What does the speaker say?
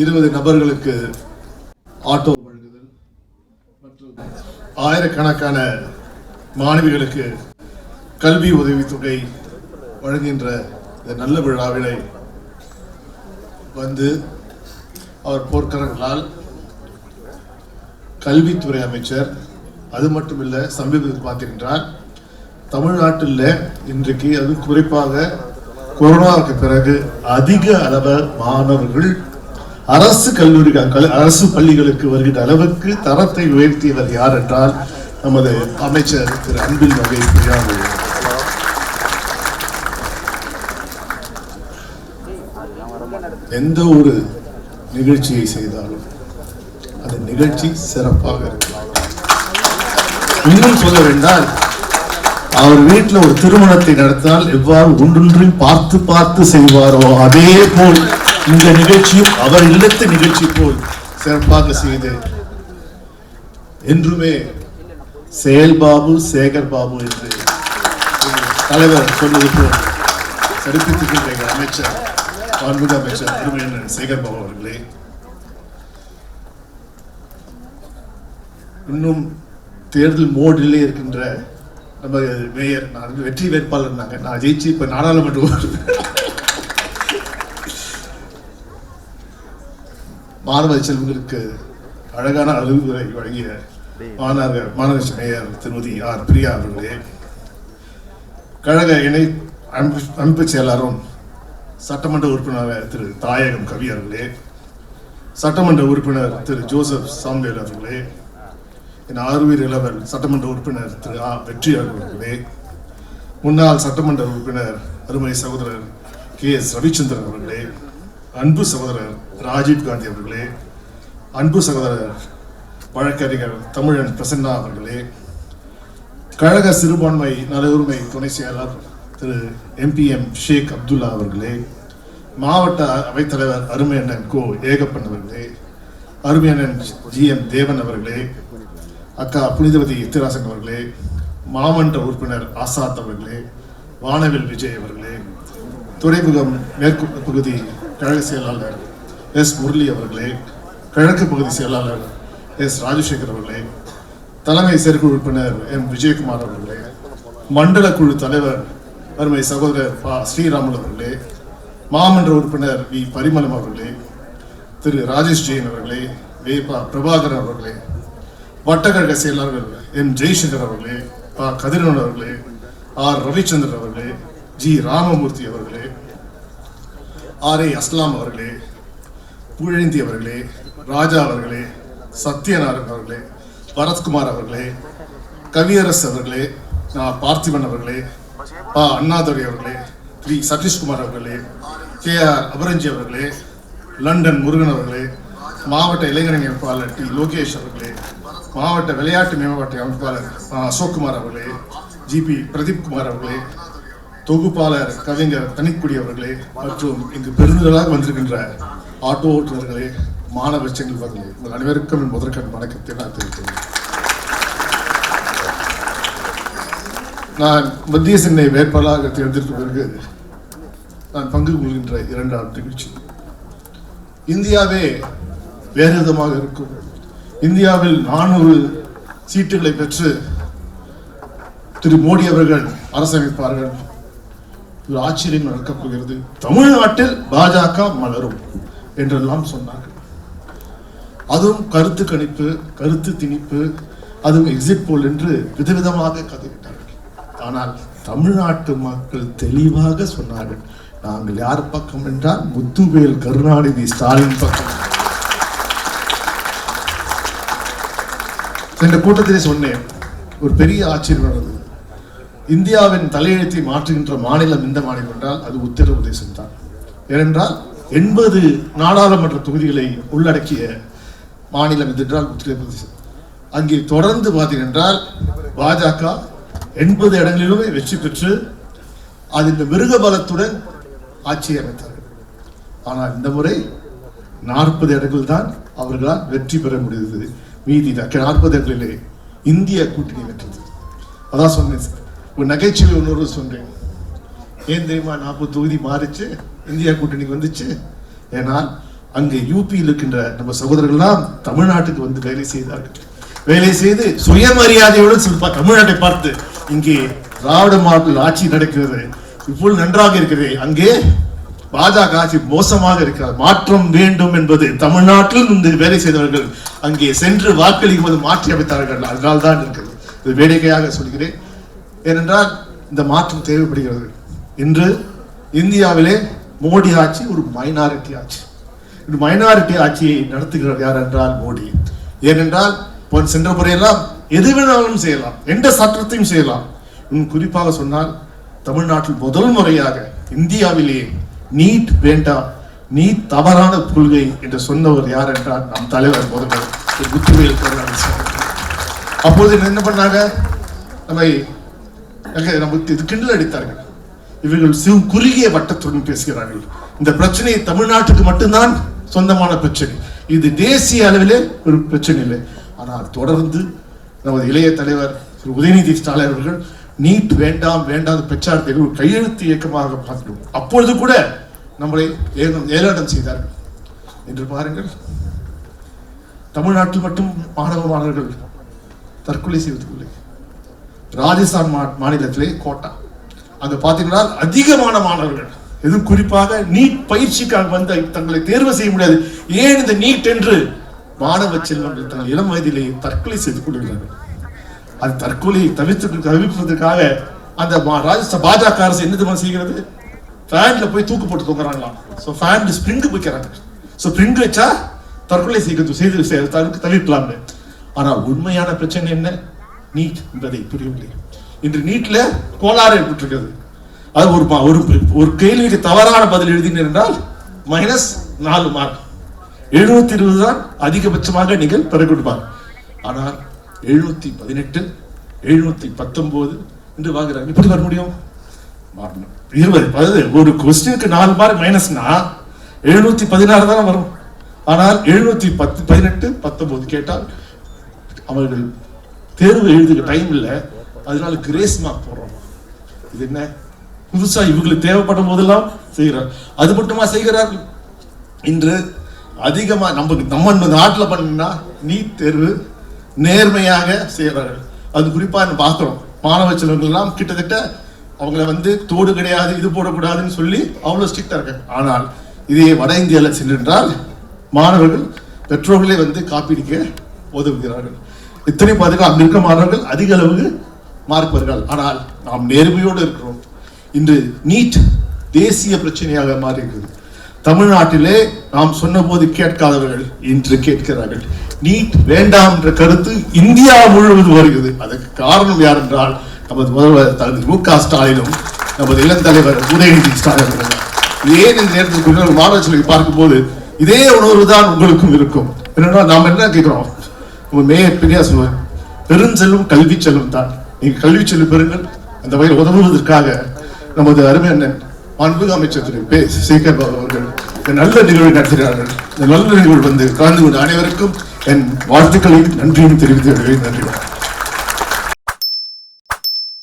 20 நபர்களுக்கு ஆட்டோ வழங்குதல் மற்றும் ஆயிரக்கணக்கான மாணவிகளுக்கு கல்வி உதவித்தொகை வழங்குகின்ற இந்த நல்ல விழாவினை வந்து அவர் போர்க்கரங்களால் கல்வித்துறை அமைச்சர் அது மட்டுமில்லை சமீபத்தில் பார்த்திருக்கின்றார் தமிழ்நாட்டில் இன்றைக்கு அது குறிப்பாக கொரோனாவுக்கு பிறகு அதிக அளவு மாணவர்கள் அரசு அரசு பள்ளிகளுக்கு வருகின்ற அளவுக்கு தரத்தை உயர்த்தியவர் யார் என்றால் நமது அமைச்சர் திரு அன்பில் மகேஷ் பொய்யாமொழி. எந்த ஒரு நிகழ்ச்சியை செய்தாலும் அந்த நிகழ்ச்சி சிறப்பாக இருக்கலாம். இன்னும் சொல்ல வேண்டால் அவர் வீட்டில் ஒரு திருமணத்தை நடத்தினால் எவ்வாறு ஒன்றொன்றையும் பார்த்து பார்த்து செய்வாரோ அதே போல் இந்த நிகழ்ச்சியும் அவர் இல்லத்து நிகழ்ச்சி போல் சிறப்பாக செய்து என்றுமே செயல்பாபு சேகர் பாபு என்று தலைவர் சொன்னது போல் சரித்திருக்கின்ற அமைச்சர் மாண்புமிகு அமைச்சர் அருமையண்ணன் சேகர் பாபு அவர்களே, இன்னும் தேர்தல் மோடிலே இருக்கின்ற நம்ம மேயர் நான் வெற்றி வேட்பாளர் நான் ஜெயிச்சு இப்ப நாடாளுமன்ற மாணவ செல்வங்களுக்கு அழகான அறிவுரை வழங்கிய மாநகராட்சி மேயர் திருமதி ஆர் பிரியா அவர்களே, கழக இணை அமைப்பு செயலாளரும் சட்டமன்ற உறுப்பினர் திரு தாயகம் கவி அவர்களே, சட்டமன்ற உறுப்பினர் திரு ஜோசப் சாம்பேல் அவர்களே, என் ஆர்வீர் இளவல் சட்டமன்ற உறுப்பினர் திரு வெற்றி அவர்களே, முன்னாள் சட்டமன்ற உறுப்பினர் அருமை சகோதரர் KS ரவிச்சந்திரன் அவர்களே, அன்பு சகோதரர் ராஜீவ் காந்தி அவர்களே, அன்பு சகோதரர் வழக்கறிஞர் தமிழன் பிரசன்னா அவர்களே, கழக சிறுபான்மை நல உரிமை துணை செயலாளர் திரு MPM ஷேக் அப்துல்லா அவர்களே, மாவட்ட அவைத்தலைவர் அருமையண்ணன் கோ ஏகப்பன் அவர்களே, அருமையண்ணன் GM தேவன் அவர்களே, அக்கா புனிதவதி இத்திராசன் அவர்களே, மாமன்ற உறுப்பினர் ஆசாத் அவர்களே, வானவில் விஜய் அவர்களே, துறைமுகம் மேற்கு பகுதி கழக செயலாளர் S முரளி அவர்களே, கிழக்கு பகுதி செயலாளர் S ராஜசேகர் அவர்களே, தலைமை செயற்குழு உறுப்பினர் M விஜயகுமார் அவர்களே, மண்டல குழு தலைவர் அருமை சகோதரர் ஸ்ரீராமுல் அவர்களே, மாமன்ற உறுப்பினர் V பரிமளம் அவர்களே, திரு ராஜேஷ் ஜெயின் அவர்களே, பிரபாகரன் அவர்களே, வட்டக்கழக செயலாளர்கள் M ஜெய்சங்கர் அவர்களே, கதிரவன் அவர்களே, R ரவிச்சந்திரன் அவர்களே, G ராமமூர்த்தி அவர்களே, RA அஸ்லாம் அவர்களே, புகழேந்தி அவர்களே, ராஜா அவர்களே, சத்யநாராயணன் அவர்களே, பரத்குமார் அவர்களே, கவியரசு அவர்களே, பார்த்திபன் அவர்களே, அண்ணாதுரை அவர்களே, P சதீஷ்குமார் அவர்களே, KR அபரஞ்சி அவர்களே, லண்டன் முருகன் அவர்களே, மாவட்ட இளைஞரணி அமைப்பாளர் T லோகேஷ் அவர்களே, மாவட்ட விளையாட்டு மேம்பாட்டு அமைப்பாளர் அசோக்குமார் அவர்களே, GP பிரதீப் குமார் அவர்களே, தொகுப்பாளர் கவிஞர் தனிக்குடி அவர்களே மற்றும் இங்கு பெருந்தலாக வந்திருக்கின்ற ஆட்டோ ஓட்டுநர்களே, மாணவ செல்வர்களே, உங்கள் அனைவருக்கும் முதற்கண் வணக்கத்தை நான் தெரிவித்தேன். நான் மத்திய சென்னை வேட்பாளராக தேர்ந்தெடுத்த பிறகு நான் பங்கு கொள்கின்ற 2ஆம் நிகழ்ச்சி. இந்தியாவே வேறு விதமாக இருக்கும். இந்தியாவில் 400 சீட்டுகளை பெற்று திரு மோடி அவர்கள் அரசமைப்பார்கள். ஒரு ஆச்சரியம் நடக்கப் போகிறது. தமிழ்நாட்டில் பாஜக மலரும் என்றெல்லாம் சொன்னார்கள். அதுவும் கருத்து கணிப்பு, கருத்து திணிப்பு, அதுவும் எக்ஸிட் போல் என்று விதவிதமாக கதைவிட்டார்கள். ஆனால் தமிழ்நாட்டு மக்கள் தெளிவாக சொன்னார்கள், நாங்கள் யார் பக்கம் என்றால் முத்துவேல் கருணாநிதி ஸ்டாலின் பக்கம். இந்த கூட்டத்திலே சொன்னேன், ஒரு பெரிய ஆச்சரியம் நடந்தது. இந்தியாவின் தலையெழுத்தை மாற்றுகின்ற மாநிலம் இந்த மாநிலம் என்றால் அது உத்தரப்பிரதேசம் தான். ஏனென்றால் 80 நாடாளுமன்ற தொகுதிகளை உள்ளடக்கிய மாநிலம் என்றால் உத்தரப்பிரதேசம். அங்கே தொடர்ந்து பார்த்தீங்கன்றால் பாஜக 80 இடங்களிலுமே வெற்றி பெற்று அதில் மிருக பலத்துடன் ஆட்சி அமைத்தார்கள். ஆனால் இந்த முறை 40 இடங்கள் தான் அவர்களால் வெற்றி பெற முடிந்தது. மீதி 40 இடங்களிலே இந்திய கூட்டணி வென்றது. அதான் சொன்னேன், ஒரு நகைச்சுவை ஒன்று சொன்னேன். ஏன் தெரியுமா 40 தொகுதி மாறிச்சு, இந்தியா கூட்டணிக்கு வந்துச்சு? ஏனால் அங்கே யூபியில் இருக்கின்ற நம்ம சகோதரர்கள்லாம் தமிழ்நாட்டுக்கு வந்து வேலை செய்தார்கள். வேலை செய்து சுயமரியாதையோடு தமிழ்நாட்டை பார்த்து இங்கே திராவிட மாடல் ஆட்சி நடக்கிறது, இப்பொழுது நன்றாக இருக்கிறது, அங்கே பாஜக ஆட்சி மோசமாக இருக்கிறது, மாற்றம் வேண்டும் என்பது தமிழ்நாட்டில் இருந்து வேலை செய்தவர்கள் அங்கே சென்று வாக்களிக்கும் போது மாற்றி அமைத்தார்கள். அதனால் தான் இருக்கிறது. இது வேடிக்கையாக சொல்கிறேன். ஏனென்றால் இந்த மாற்றம் தேவைப்படுகிறது. இன்று இந்தியாவிலே மோடி ஆட்சி ஒரு மைனாரிட்டி ஆட்சி. இந்த மைனாரிட்டி ஆட்சியை நடத்துகிறவர் யார் என்றால் மோடி. ஏனென்றால் சென்ற முறையெல்லாம் எது வேணாலும் செய்யலாம், எந்த சட்டத்தையும் செய்யலாம். குறிப்பாக சொன்னால் தமிழ்நாட்டில் முதல் முறையாக இந்தியாவிலேயே நீட் வேண்டாம், நீட் தவறான கொள்கை என்று சொன்னவர் யார் என்றால் நம் தலைவர் முதல்வர் முத்துவேல் கருணாநிதி. அப்போது என்ன பண்ணாங்க, நமக்கு கிண்டல் அடித்தார்கள். இவர்கள் குறுகிய வட்டத்துடன் பேசுகிறார்கள். இந்த பிரச்சனை தமிழ்நாட்டுக்கு மட்டும்தான் சொந்தமான பிரச்சனை, இது தேசிய அளவிலே ஒரு பிரச்சனை இல்லை. ஆனால் தொடர்ந்து நமது இளைய தலைவர் திரு உதயநிதி ஸ்டாலின் அவர்கள் நீட் வேண்டாம் வேண்டாம் பிரச்சாரத்தை ஒரு கையெழுத்து இயக்கமாக பார்க்கிறோம். அப்பொழுது கூட நம்மளை ஏளனம் செய்தார்கள் என்று பாருங்கள். தமிழ்நாட்டில் மட்டும் மாணவர்கள் தற்கொலை செய்வதில்லை. ராஜஸ்தான் மாநிலத்திலே கோட்டா, அங்க பாத்தீங்கன்னா அதிகமான மாணவர்கள், எதுவும் குறிப்பாக நீட் பயிற்சிக்காக வந்து தங்களை தேர்வு செய்ய முடியாது. ஏன் இந்த நீட் என்று மாணவ செல்வங்கள் தங்கள் இளம் வயதிலே தற்கொலை செய்து கொள்கிறார்கள். அது தற்கொலையை தவிர்ப்பதற்காக அந்த பாஜக அரசு என்ன செய்கிறது, ஃபேன்ல போய் தூக்கு போட்டு தூங்குறாங்களாம். ஸோ ஃபேன் ஸ்ப்ரிங் வைக்கிறாங்க. ஸோ ஸ்ப்ரிங் வச்சா தற்கொலை செய்து தவிர்க்கலாம். ஆனால் உண்மையான பிரச்சனை என்ன, நீட் என்பதை புரியவில்லை. இன்று நீட்ல கோளாறு ஏற்பட்டிருக்கிறது. அது ஒரு கேள்விக்கு தவறான பதில் எழுதினீர் என்றால் -4 மார்க், 720 தான் அதிகபட்சமாக நீங்கள் பெற கொடுப்பார். ஆனால் 718 719 என்று வாங்குறாங்க. எப்படி வர முடியும்? 20 ஒரு கொஸ்டினுக்கு 4 மார்க் மைனஸ்னா 716 தான் வரும். ஆனால் 718 19 கேட்டால் அவர்கள் தேர்வு எழுதுக டைம் இல்லை, அதனால கிரேஸ் மார்க் போடுறோம். இது என்ன புதுசா இவங்களுக்கு தேவைப்படும் போதெல்லாம் செய்கிறார். அது மட்டுமா செய்கிறார்கள்? இன்று அதிகமா நம்ம நாட்டில் பண்ணா நீட் தேர்வு நேர்மையாக செய்கிறார்கள். அது குறிப்பா பார்க்கிறோம். மாணவ செல்வங்கள் எல்லாம் கிட்டத்தட்ட அவங்கள வந்து தோடு கிடையாது, இது போடக்கூடாதுன்னு சொல்லி அவ்வளவு ஸ்ட்ரிக்டா இருக்காங்க. ஆனால் இதே வட இந்தியாவில் சென்றால் மாணவர்கள் பெற்றோர்களே வந்து காப்பீடிக்க உதவுகிறார்கள். இத்தனை பார்த்தீங்கன்னா அங்க இருக்க மாணவர்கள் அதிக அளவுக்கு மார்க் வருகிறார்கள். ஆனால் நாம் நேர்மையோடு இருக்கிறோம். இன்று நீட் தேசிய பிரச்சனையாக மாறி இருக்கிறது. தமிழ்நாட்டிலே நாம் சொன்ன போது கேட்காதவர்கள் இன்று கேட்கிறார்கள். நீட் வேண்டாம் என்ற கருத்து இந்தியா முழுவதும் வருகிறது. அதற்கு காரணம் யார் என்றால் நமது முதல்வர் மு.க. ஸ்டாலினும் நமது இளந்தலைவர் உதயநிதி ஸ்டாலின். ஏன் இந்த நேரத்தில் மாணவர்களை பார்க்கும் போது இதே உணர்வு தான் உங்களுக்கும் இருக்கும். என்னன்னா நாம் என்ன கேட்கிறோம், மேயர் பெரியா சொல்லுவார், பெருஞ்செல்வம் கல்வி செல்வம் தான். நீங்க கல்வி செல்வம் பெறுங்கள். அந்த வகையில் உதவுவதற்காக நமது அருமை அண்ணன் மாண்புமிகு அமைச்சர் திரு சேகர் பாபு அவர்கள் நல்ல நிகழ்வை நடத்துகிறார்கள். இந்த நல்ல நிகழ்வு வந்து கலந்து கொண்ட அனைவருக்கும் என் வாழ்த்துக்களையும் நன்றியும் தெரிவித்து நன்றி.